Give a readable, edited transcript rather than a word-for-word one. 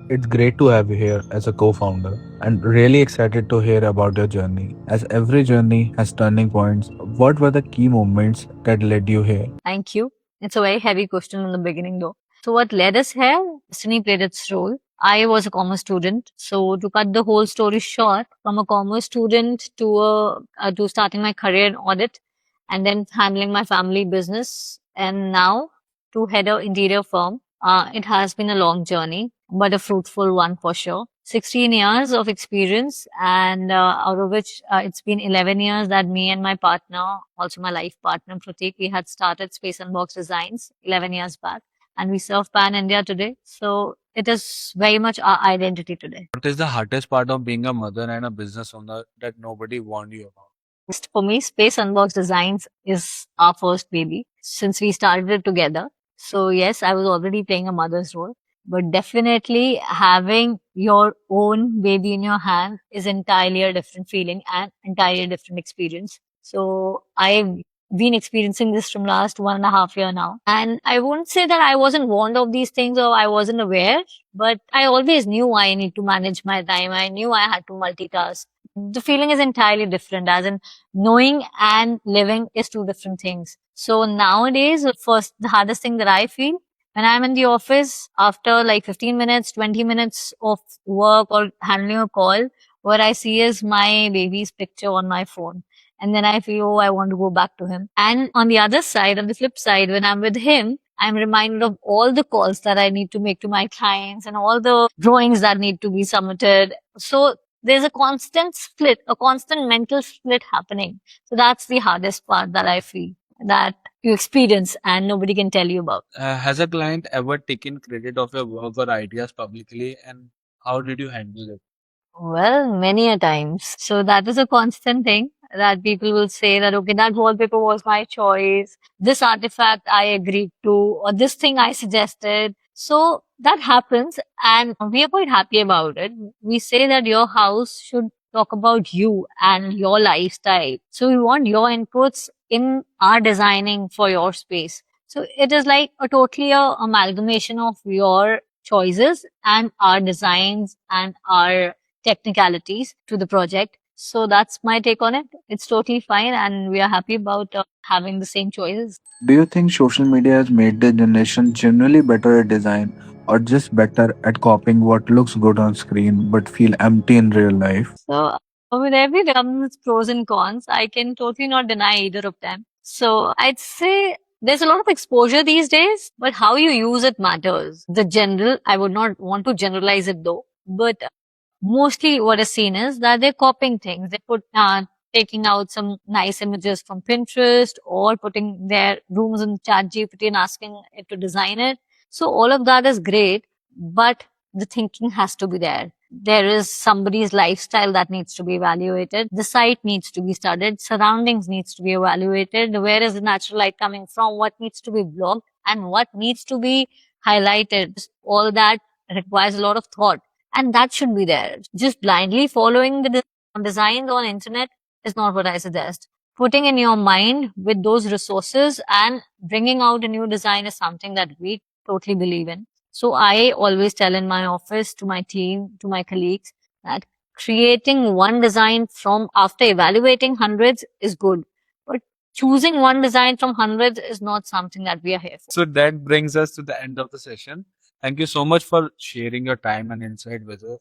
It's great to have you here as a co founder and really excited to hear about your journey. As every journey has turning points, what were the key moments that led you here? Thank you. It's a very heavy question in the beginning, though. So, what led us here? Destiny played its role. I was a commerce student, so to cut the whole story short, from a commerce student to starting my career in audit, and then handling my family business, and now to head a interior firm. It has been a long journey, but a fruitful one for sure. 16 years of experience, and out of which it's been 11 years that me and my partner, also my life partner Pratik, we had started Space Unbox Designs 11 years back, and we serve Pan India today. So it is very much our identity today. What is the hardest part of being a mother and a business owner that nobody warned you about? For me, Space Unbox Designs is our first baby since we started it together. So yes, I was already playing a mother's role, but definitely having your own baby in your hand is entirely a different feeling and entirely different experience. So I've been experiencing this from last 1.5 years now. And I won't say that I wasn't warned of these things or I wasn't aware, but I always knew I need to manage my time. I knew I had to multitask. The feeling is entirely different, as in knowing and living is two different things. So nowadays, first, the hardest thing that I feel when I'm in the office after like 15 minutes, 20 minutes of work or handling a call, what I see is my baby's picture on my phone. And then I feel, oh, I want to go back to him. And on the other side, on the flip side, when I'm with him, I'm reminded of all the calls that I need to make to my clients and all the drawings that need to be submitted. So there's a constant split, a constant mental split happening. So that's the hardest part that I feel that you experience and nobody can tell you about. Has a client ever taken credit of your work or ideas publicly, and how did you handle it? Well, many a times. So that is a constant thing that people will say that, okay, that wallpaper was my choice. This artifact I agreed to, or this thing I suggested. So that happens and we are quite happy about it. We say that your house should talk about you and your lifestyle. So we want your inputs in our designing for your space. So it is like a totally amalgamation of your choices and our designs and our technicalities to the project. So that's my take on it. It's totally fine, and we are happy about having the same choices. Do you think social media has made the generation generally better at design or just better at copying what looks good on screen but feel empty in real life? So with every comes pros and cons. I can totally not deny either of them. So I'd say there's a lot of exposure these days, but how you use it matters. The general, I would not want to generalize it though, but mostly what is seen is that they're copying things. They put taking out some nice images from Pinterest or putting their rooms in ChatGPT and asking it to design it. So all of that is great, but the thinking has to be there. There is somebody's lifestyle that needs to be evaluated. The site needs to be studied. Surroundings needs to be evaluated. Where is the natural light coming from? What needs to be blocked and what needs to be highlighted? All that requires a lot of thought and that should be there. Just blindly following the designs on internet is not what I suggest. Putting in your mind with those resources and bringing out a new design is something that we totally believe in. So I always tell in my office to my team, to my colleagues that creating one design from after evaluating hundreds is good, but choosing one design from hundreds is not something that we are here for. So that brings us to the end of the session. Thank you so much for sharing your time and insight with us.